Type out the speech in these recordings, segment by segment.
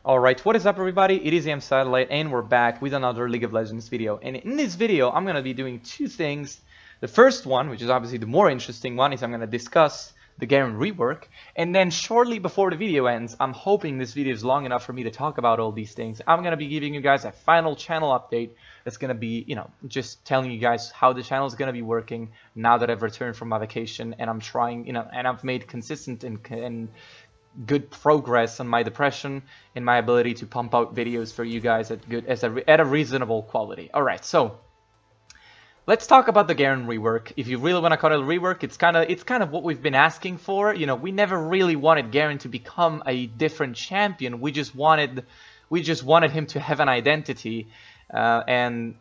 Alright, what is up everybody? It is AMSatellite and we're back with another League of Legends video. And in this video, I'm going to be doing two things. The first one, which is obviously the more interesting one, is I'm going to discuss the Garen rework. And then shortly before the video ends, I'm hoping this video is long enough for me to talk about all these things. I'm going to be giving you guys a final channel update that's going to be, just telling you guys how the channel is going to be working now that I've returned from my vacation and I'm trying, and I've made consistent and good progress on my depression and my ability to pump out videos for you guys at a reasonable quality. All right, so let's talk about the Garen rework. If you really want to call it a rework, it's kind of what we've been asking for. We never really wanted Garen to become a different champion. We just wanted him to have an identity and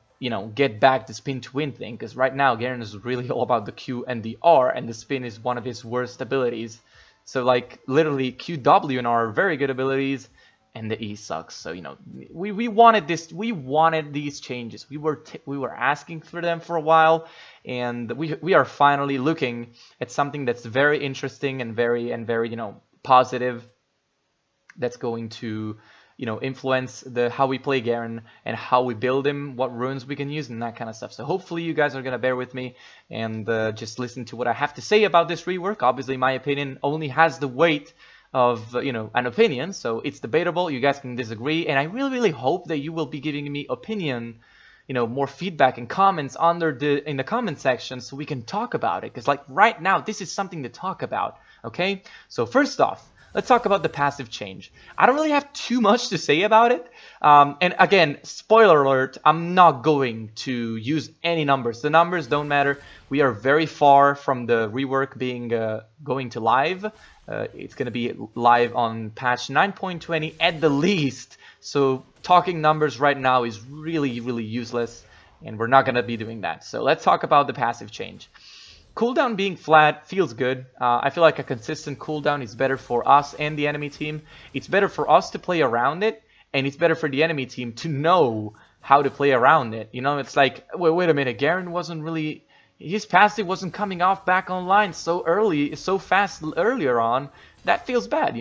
get back the spin to win thing. Because right now Garen is really all about the Q and the R, and the spin is one of his worst abilities. So like literally QW and R are very good abilities, and the E sucks. So we wanted this. We wanted these changes. We were asking for them for a while, and we are finally looking at something that's very interesting and very positive. That's going to influence how we play Garen and how we build him, what runes we can use, and that kind of stuff. So hopefully you guys are gonna bear with me and just listen to what I have to say about this rework. Obviously my opinion only has the weight of an opinion, so it's debatable. You guys can disagree, and I really hope that you will be giving me opinion, more feedback and comments in the comment section, so we can talk about it. Because like right now this is something to talk about. Okay, so first off, let's talk about the passive change. I don't really have too much to say about it. And again, spoiler alert, I'm not going to use any numbers. The numbers don't matter. We are very far from the rework being going to live. It's going to be live on patch 9.20 at the least. So talking numbers right now is really useless, and we're not going to be doing that. So let's talk about the passive change. Cooldown being flat feels good. I feel like a consistent cooldown is better for us and the enemy team. It's better for us to play around it, and it's better for the enemy team to know how to play around it. It's like, wait a minute, Garen wasn't really... His passive wasn't coming off back online so fast earlier on. That feels bad,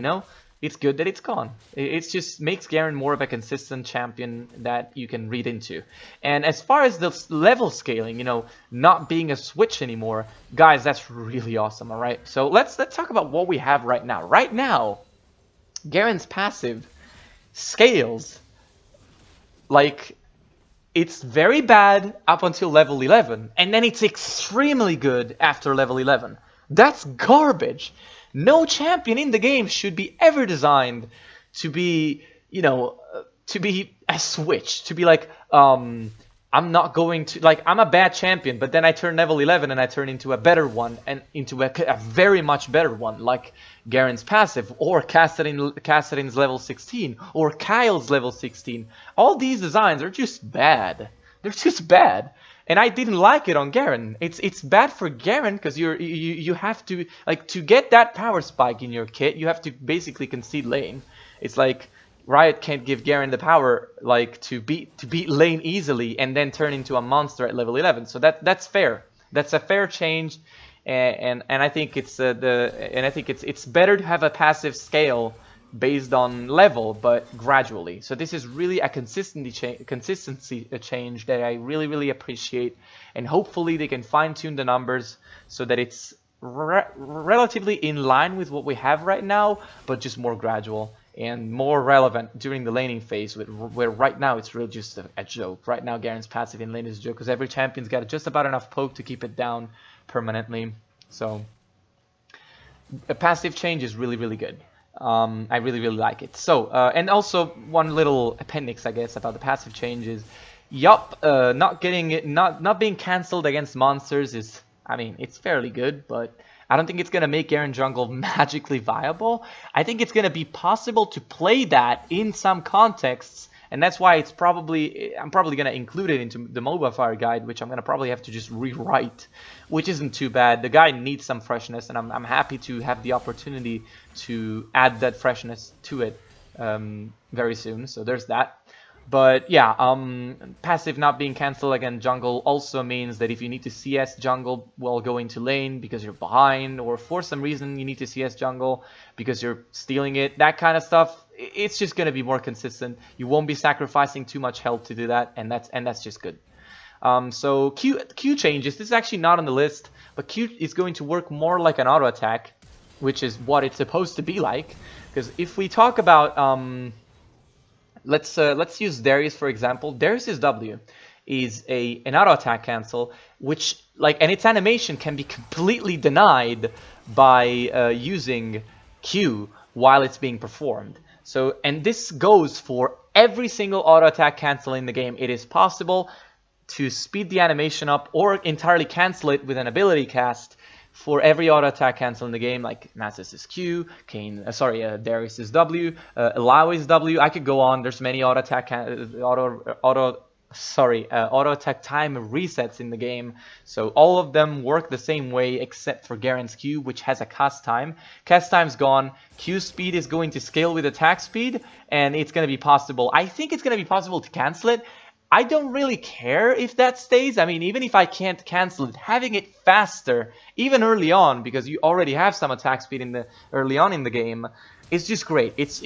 It's good that it's gone. It just makes Garen more of a consistent champion that you can read into. And as far as the level scaling, not being a switch anymore, guys, that's really awesome, all right? So let's talk about what we have right now. Right now, Garen's passive scales like it's very bad up until level 11, and then it's extremely good after level 11. That's garbage. No champion in the game should be ever designed to be, to be a switch. To be like, I'm not going to, like, I'm a bad champion, but then I turn level 11 and I turn into a better one, and into a very much better one, like Garen's passive, or Kassadin's level 16, or Kyle's level 16. All these designs are just bad. They're just bad. And I didn't like it on Garen. It's bad for Garen because you have to, like, to get that power spike in your kit, you have to basically concede lane. It's like Riot can't give Garen the power like to beat lane easily and then turn into a monster at level 11. So that's fair. That's a fair change, and I think it's it's better to have a passive scale based on level, but gradually. So this is really a consistency change that I really appreciate, and hopefully they can fine-tune the numbers so that it's relatively in line with what we have right now, but just more gradual and more relevant during the laning phase, where right now it's really just a joke. Right now Garen's passive in lane is a joke because every champion's got just about enough poke to keep it down permanently. So a passive change is really good. I really like it. So and also one little appendix, I guess, about the passive changes. Not being cancelled against monsters is, I mean, it's fairly good, but I don't think it's gonna make Garen jungle magically viable. I think it's gonna be possible to play that in some contexts, and that's why I'm probably gonna include it into the MOBAFIRE guide, which I'm gonna probably have to just rewrite, which isn't too bad. The guide needs some freshness, and I'm happy to have the opportunity to add that freshness to it very soon. So there's that. But yeah, passive not being cancelled against jungle also means that if you need to CS jungle while going to lane because you're behind, or for some reason you need to CS jungle because you're stealing it, that kind of stuff, it's just going to be more consistent. You won't be sacrificing too much health to do that, and that's just good. So Q changes. This is actually not on the list, but Q is going to work more like an auto attack, which is what it's supposed to be like. Because if we talk about let's use Darius for example. Darius's W is an auto attack cancel, which and its animation can be completely denied by using Q while it's being performed. So, and this goes for every single auto attack cancel in the game. It is possible to speed the animation up or entirely cancel it with an ability cast for every auto attack cancel in the game, like Nasus's Q, Darius's W, Ilaoi's W. I could go on. There's many auto attack auto attack time resets in the game. So all of them work the same way except for Garen's Q, which has a cast time. Cast time's gone. Q speed is going to scale with attack speed, and it's going to be possible. I think it's going to be possible to cancel it. I don't really care if that stays. I mean, even if I can't cancel it, having it faster, even early on, because you already have some attack speed early on in the game, is just great. It's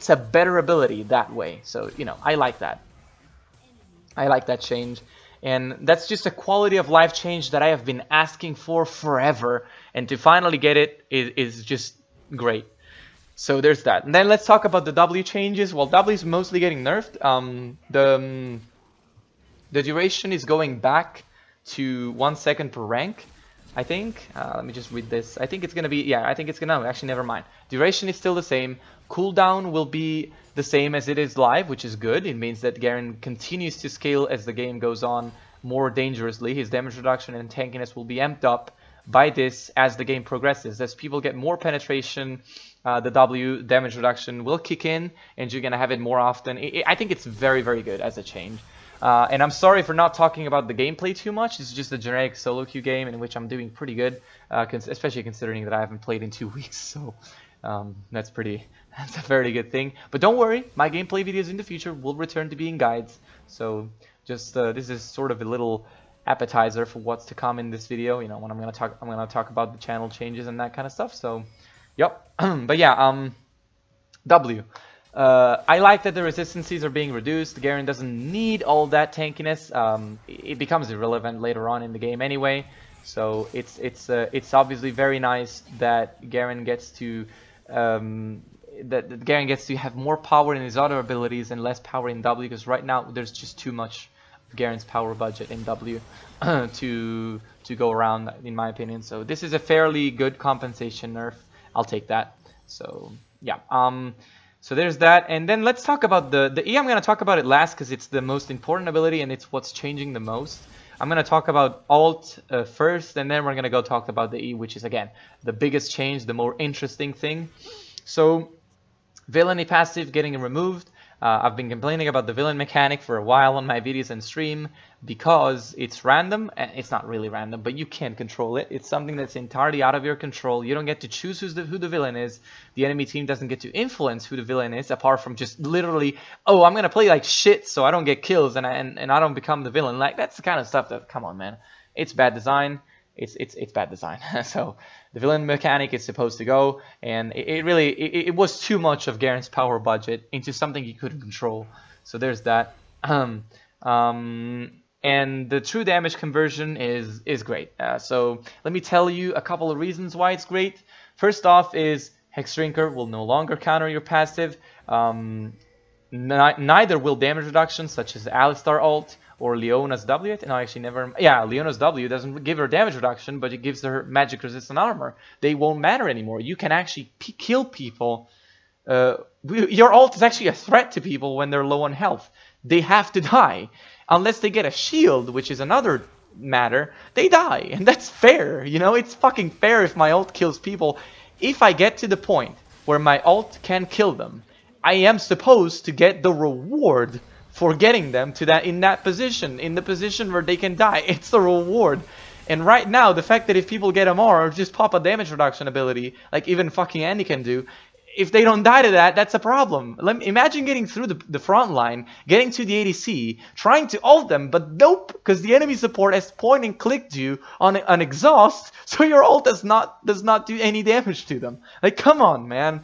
a better ability that way. So, you know, I like that. I like that change. And that's just a quality of life change that I have been asking for forever. And to finally get it is just great. So there's that. And then let's talk about the W changes. Well, W is mostly getting nerfed. The duration is going back to 1 second per rank, I think. Let me just read this. I think it's gonna be, yeah, I think it's gonna, actually never mind. Duration is still the same. Cooldown will be the same as it is live, which is good. It means that Garen continues to scale as the game goes on more dangerously. His damage reduction and tankiness will be amped up by this as the game progresses. As people get more penetration, the W damage reduction will kick in, and you're gonna have it more often. I think it's very, very good as a change. And I'm sorry for not talking about the gameplay too much. It's just a generic solo queue game in which I'm doing pretty good, especially considering that I haven't played in 2 weeks. So that's a very good thing. But don't worry, my gameplay videos in the future will return to being guides. So just this is sort of a little appetizer for what's to come in this video. You know, when I'm gonna talk about the channel changes and that kind of stuff. So, yep. But yeah, W. I like that the resistances are being reduced. Garen doesn't need all that tankiness. It becomes irrelevant later on in the game anyway. So it's obviously very nice that Garen gets to Garen gets to have more power in his other abilities and less power in W, because right now there's just too much of Garen's power budget in W to go around, in my opinion. So this is a fairly good compensation nerf. I'll take that. So yeah. So there's that, and then let's talk about the E. I'm going to talk about it last because it's the most important ability and it's what's changing the most. I'm going to talk about Alt first, and then we're going to go talk about the E, which is, again, the biggest change, the more interesting thing. So, villainy passive getting removed. I've been complaining about the villain mechanic for a while on my videos and stream because it's random. It's not really random, but you can't control it. It's something that's entirely out of your control. You don't get to choose who the villain is. The enemy team doesn't get to influence who the villain is, apart from just literally, oh, I'm gonna play like shit so I don't get kills and I don't become the villain. Like, that's the kind of stuff that, come on, man, it's bad design. It's bad design. So the villain mechanic is supposed to go, and it was too much of Garen's power budget into something he couldn't control. So there's that. And the true damage conversion is great. So let me tell you a couple of reasons why it's great. First off is Hex Drinker will no longer counter your passive. Neither will damage reduction, such as Alistar ult or Leona's W. No, actually never. Yeah, Leona's W doesn't give her damage reduction, but it gives her magic resistant armor. They won't matter anymore. You can actually kill people. Your ult is actually a threat to people when they're low on health. They have to die. Unless they get a shield, which is another matter, they die. And that's fair. You know, it's fucking fair if my ult kills people. If I get to the point where my ult can kill them, I am supposed to get the reward for getting them to in the position where they can die. It's the reward. And right now, the fact that if people get MR or just pop a damage reduction ability, like even fucking Andy can do, if they don't die to that, that's a problem. Imagine getting through the front line, getting to the ADC, trying to ult them, but nope, because the enemy support has point and clicked you on an exhaust, so your ult does not do any damage to them. Like, come on, man.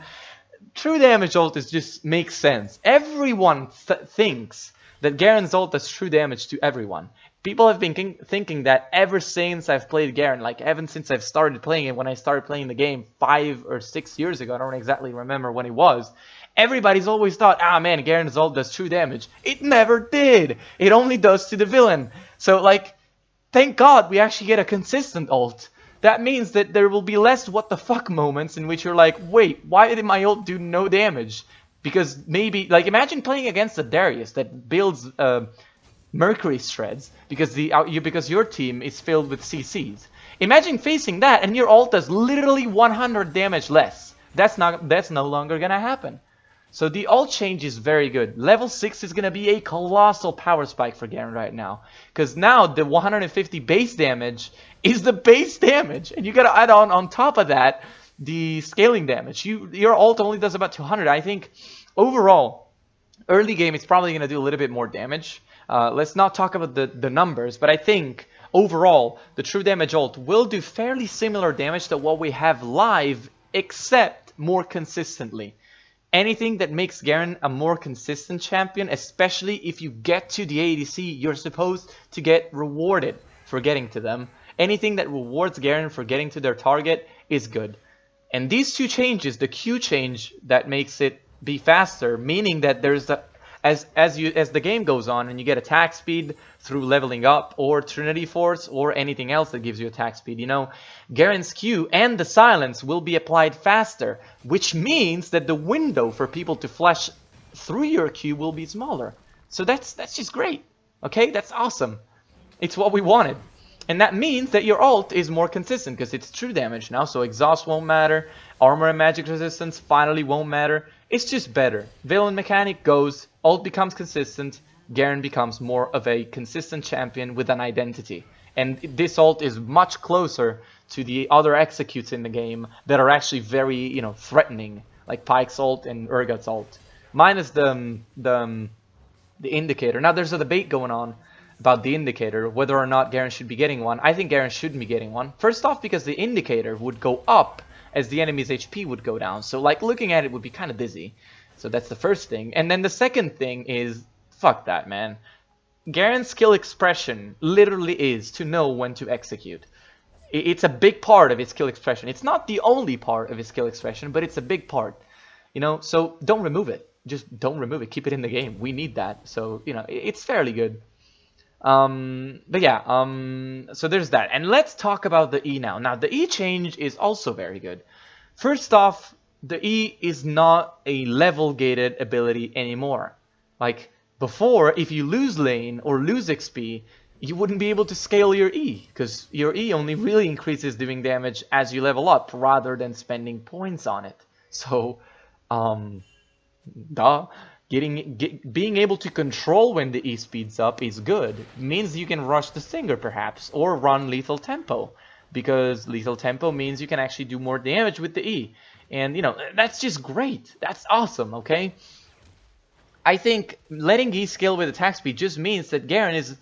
True damage ult just makes sense. Everyone thinks that Garen's ult does true damage to everyone. People have been thinking that ever since I've played Garen, like ever since I've started playing it, when I started playing the game 5 or 6 years ago, I don't exactly remember when it was, everybody's always thought, ah man, Garen's ult does true damage. It never did! It only does to the villain. So like, thank God we actually get a consistent ult. That means that there will be less what the fuck moments in which you're like, wait, why did my ult do no damage? Because maybe, like imagine playing against a Darius that builds Mercury shreds because your team is filled with CCs. Imagine facing that and your ult does literally 100 damage less. That's no longer gonna happen. So the ult change is very good. Level 6 is gonna be a colossal power spike for Garen right now, because now the 150 base damage is the base damage, and you gotta add on top of that the scaling damage. Your ult only does about 200. I think overall early game it's probably gonna do a little bit more damage. Let's not talk about the numbers, but I think overall the true damage ult will do fairly similar damage to what we have live, except more consistently. Anything that makes Garen a more consistent champion, especially if you get to the ADC, you're supposed to get rewarded for getting to them. Anything that rewards Garen for getting to their target is good. And these two changes, the Q change that makes it be faster, meaning that there's a as the game goes on and you get attack speed through leveling up or Trinity Force or anything else that gives you attack speed, you know, Garen's Q and the silence will be applied faster, which means that the window for people to flash through your Q will be smaller. So that's just great. Okay, that's awesome. It's what we wanted. And that means that your ult is more consistent because it's true damage now, so exhaust won't matter, armor and magic resistance finally won't matter. It's just better. Villain mechanic goes, ult becomes consistent, Garen becomes more of a consistent champion with an identity. And this ult is much closer to the other executes in the game that are actually very, you know, threatening, like Pyke's ult and Urgot's ult. Minus the indicator. Now there's a debate going on about the indicator, whether or not Garen should be getting one. I think Garen shouldn't be getting one. First off, because the indicator would go up as the enemy's HP would go down. So like looking at it would be kind of dizzy. So that's the first thing. And then the second thing is, fuck that, man. Garen's skill expression literally is to know when to execute. It's a big part of his skill expression. It's not the only part of his skill expression, but it's a big part. You know, so don't remove it. Just don't remove it. Keep it in the game. We need that. So, you know, it's fairly good. But yeah, so there's that. And let's talk about the E now. Now, the E change is also very good. First off, the E is not a level-gated ability anymore. Like, before, if you lose lane or lose XP, you wouldn't be able to scale your E, because your E only really increases doing damage as you level up, rather than spending points on it. So, being able to control when the E speeds up is good. It means you can rush the Stinger perhaps, or run Lethal Tempo, because Lethal Tempo means you can actually do more damage with the E. And you know, that's just great. That's awesome, okay? I think letting E scale with attack speed just means that Garen is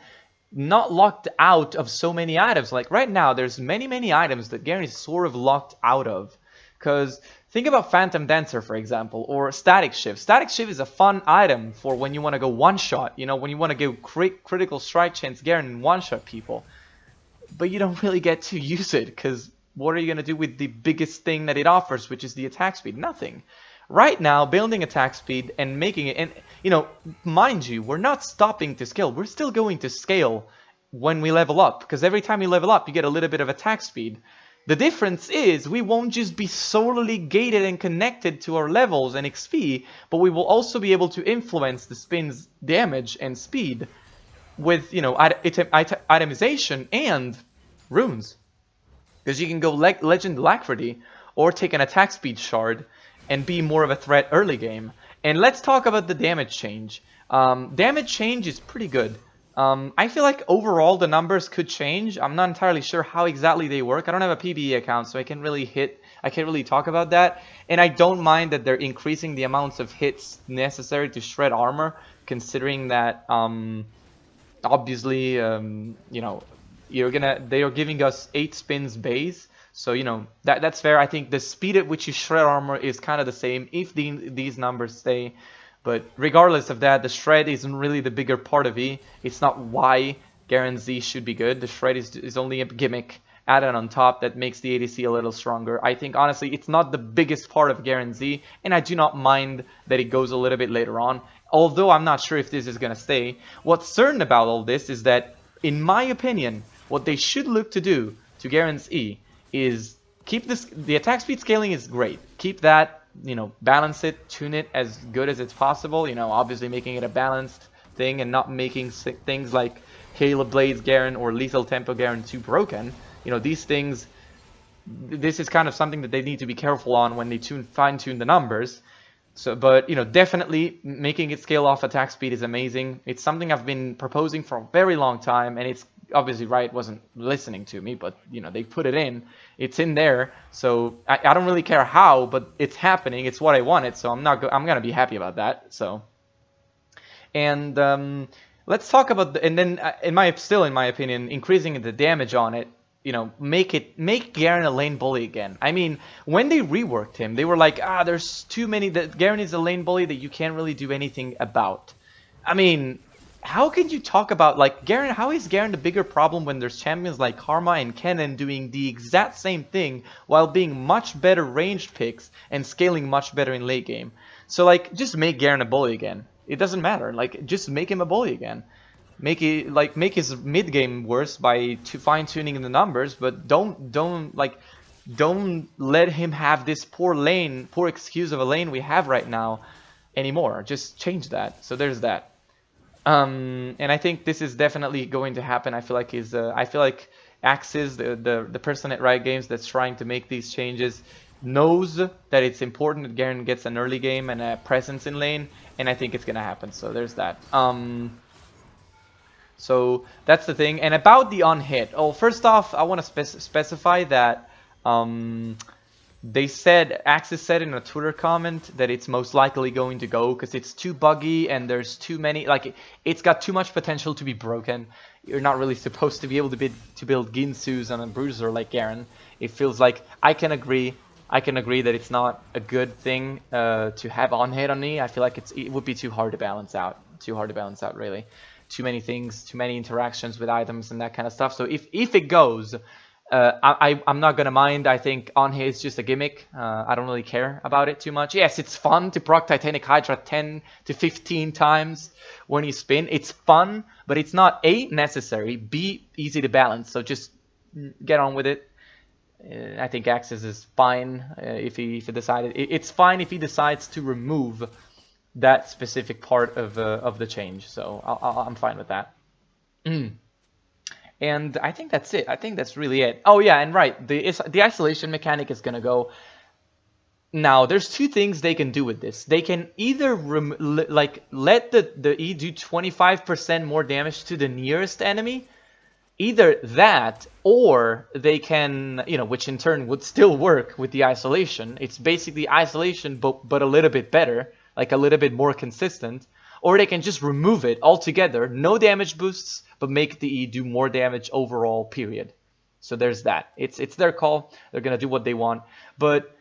not locked out of so many items. Like right now, there's many items that Garen is sort of locked out of. Because think about Phantom Dancer, for example, or Static Shift. Static Shift is a fun item for when you want to go one-shot. You know, when you want to go critical strike chance Garen and one-shot people. But you don't really get to use it, because what are you going to do with the biggest thing that it offers, which is the attack speed? Nothing. Right now, building attack speed and making it, and you know, mind you, we're not stopping to scale. We're still going to scale when we level up, because every time you level up, you get a little bit of attack speed. The difference is we won't just be solely gated and connected to our levels and XP, but we will also be able to influence the spin's damage and speed with, you know, itemization and runes. Because you can go Legend Alacrity or take an attack speed shard and be more of a threat early game. And let's talk about the damage change. Damage change is pretty good. I feel like overall the numbers could change. I'm not entirely sure how exactly they work. I don't have a PBE account, so I can't really talk about that. And I don't mind that they're increasing the amounts of hits necessary to shred armor, considering that obviously you know, they are giving us 8 spins base. So, you know, that's fair. I think the speed at which you shred armor is kind of the same if these numbers stay. But regardless of that, the shred isn't really the bigger part of E. It's not why Garen Z should be good. The shred is only a gimmick added on top that makes the ADC a little stronger. I think, honestly, it's not the biggest part of Garen Z, and I do not mind that it goes a little bit later on. Although I'm not sure if this is going to stay. What's certain about all this is that, in my opinion, what they should look to do to Garen's E is keep this. The attack speed scaling is great. Keep that, you know, balance it, tune it as good as it's possible. You know, obviously making it a balanced thing and not making things like Halo Blades Garen or Lethal Tempo Garen too broken. You know, these things, this is kind of something that they need to be careful on when they fine-tune the numbers. So, but, you know, definitely making it scale off attack speed is amazing. It's something I've been proposing for a very long time, and it's obviously Riot wasn't listening to me, but, you know, they put it in. It's in there, so I don't really care how, but it's happening. It's what I wanted, so I'm gonna be happy about that. So, and let's talk about and then in my opinion, increasing the damage on it. You know, make Garen a lane bully again. I mean, when they reworked him, they were like, there's too many. That Garen is a lane bully that you can't really do anything about. I mean, how can you talk about, like, Garen? How is Garen the bigger problem when there's champions like Karma and Kennen doing the exact same thing while being much better ranged picks and scaling much better in late game? So, like, just make Garen a bully again. It doesn't matter. Like, just make him a bully again. Make his mid game worse by fine tuning the numbers, but don't let him have this poor excuse of a lane we have right now anymore. Just change that. So there's that. And I think this is definitely going to happen. I feel like AMSatellite, the person at Riot Games that's trying to make these changes, knows that it's important that Garen gets an early game and a presence in lane, and I think it's gonna happen. So there's that. So that's the thing. And about the on-hit. Oh, first off, I want to specify that AMSatellite said in a Twitter comment that it's most likely going to go because it's too buggy and there's too many, like, it's got too much potential to be broken. You're not really supposed to be able to build Ginsus on a bruiser like Garen. It feels like I can agree that it's not a good thing to have on-hit on me. I feel like it would be too hard to balance out. Really. Too many things, too many interactions with items and that kind of stuff. So if it goes, I'm not gonna mind. I think on hit is just a gimmick. I don't really care about it too much. Yes, it's fun to proc Titanic Hydra 10 to 15 times when you spin. It's fun, but it's not A, necessary, B, easy to balance. So just get on with it. I think Axis is fine if he decided. It's fine if he decides to remove that specific part of the change. So I'm fine with that. And I think that's it. I think that's really it. Oh yeah, and right, the isolation mechanic is gonna go. Now there's two things they can do with this. They can either let the E do 25% more damage to the nearest enemy. Either that, or they can, you know, which in turn would still work with the isolation. It's basically isolation, but a little bit better, like a little bit more consistent. Or they can just remove it altogether, no damage boosts, but make the E do more damage overall, period. So there's that. It's their call. They're gonna do what they want. But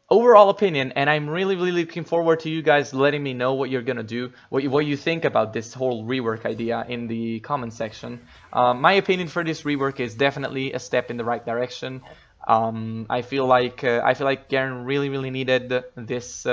overall opinion, and I'm really looking forward to you guys letting me know what you're gonna do, what you think about this whole rework idea in the comment section. My opinion for this rework is definitely a step in the right direction. I feel like Garen really needed this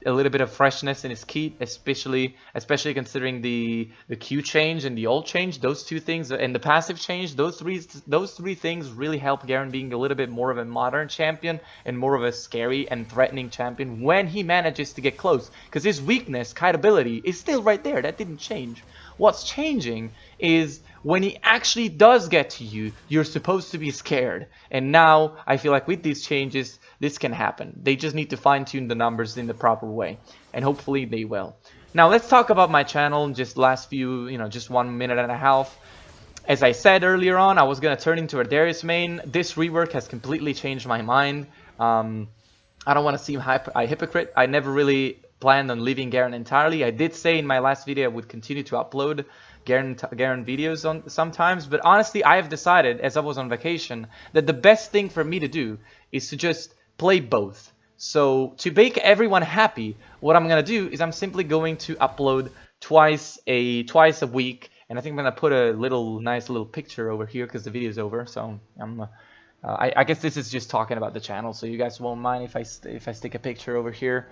a little bit of freshness in his key, especially considering the Q change and the ult change. Those two things and the passive change, those three things really help Garen being a little bit more of a modern champion and more of a scary and threatening champion when he manages to get close. Because his weakness, kite ability, is still right there. That didn't change. What's changing is when he actually does get to you, you're supposed to be scared. And now I feel like with these changes, this can happen. They just need to fine-tune the numbers in the proper way. And hopefully they will. Now let's talk about my channel. Just last few, just 1 minute and a half. As I said earlier on, I was gonna turn into a Darius main. This rework has completely changed my mind. I don't want to seem a hypocrite. I never really planned on leaving Garen entirely. I did say in my last video I would continue to upload Garen videos on sometimes, but honestly I have decided, as I was on vacation, that the best thing for me to do is to just play both. So to make everyone happy, what I'm gonna do is I'm simply going to upload twice a week, and I think I'm gonna put a nice little picture over here because the video is over. So I guess this is just talking about the channel, so you guys won't mind if I stick a picture over here.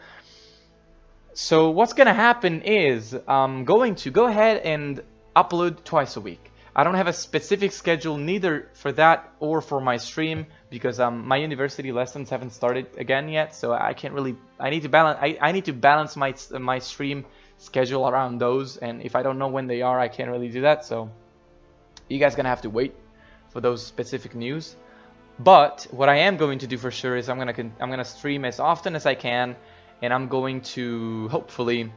So what's gonna happen is I'm going to go ahead and upload twice a week. I don't have a specific schedule neither for that or for my stream because my university lessons haven't started again yet, so I can't really. I need to balance my stream schedule around those, and if I don't know when they are, I can't really do that. So you guys gonna have to wait for those specific news. But what I am going to do for sure is I'm gonna stream as often as I can, and I'm going to hopefully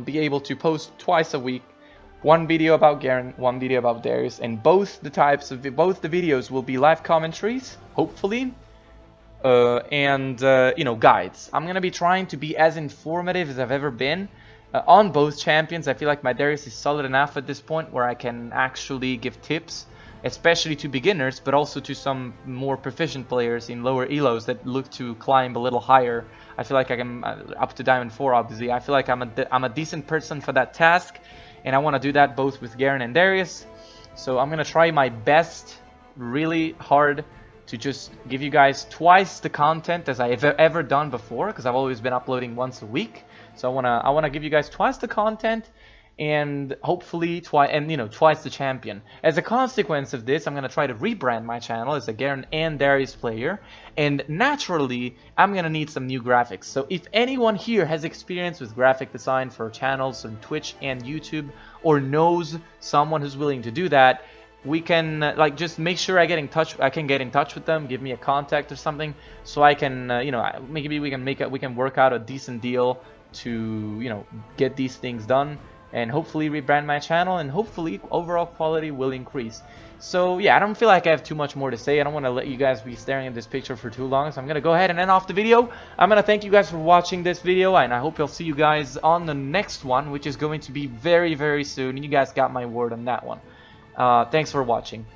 be able to post twice a week. One video about Garen, one video about Darius, and both the videos will be live commentaries, hopefully, and guides. I'm gonna be trying to be as informative as I've ever been on both champions. I feel like my Darius is solid enough at this point where I can actually give tips, especially to beginners, but also to some more proficient players in lower elos that look to climb a little higher. I feel like I can up to Diamond 4, obviously. I feel like I'm a decent person for that task, and I want to do that both with Garen and Darius. So I'm gonna try my best, really hard, to just give you guys twice the content as I've ever done before, because I've always been uploading once a week. So I wanna give you guys twice the content, and hopefully twice the champion. As a consequence of this, I'm gonna try to rebrand my channel as a Garen and Darius player, and naturally I'm gonna need some new graphics. So if anyone here has experience with graphic design for channels on Twitch and YouTube, or knows someone who's willing to do that, we can just make sure I can get in touch with them, give me a contact or something, so I can maybe we can work out a decent deal to get these things done, and hopefully rebrand my channel, and hopefully overall quality will increase. So yeah, I don't feel like I have too much more to say. I don't want to let you guys be staring at this picture for too long, so I'm gonna go ahead and end off the video. I'm gonna thank you guys for watching this video, and I hope I'll see you guys on the next one, which is going to be very, very soon. You guys got my word on that one. Thanks for watching.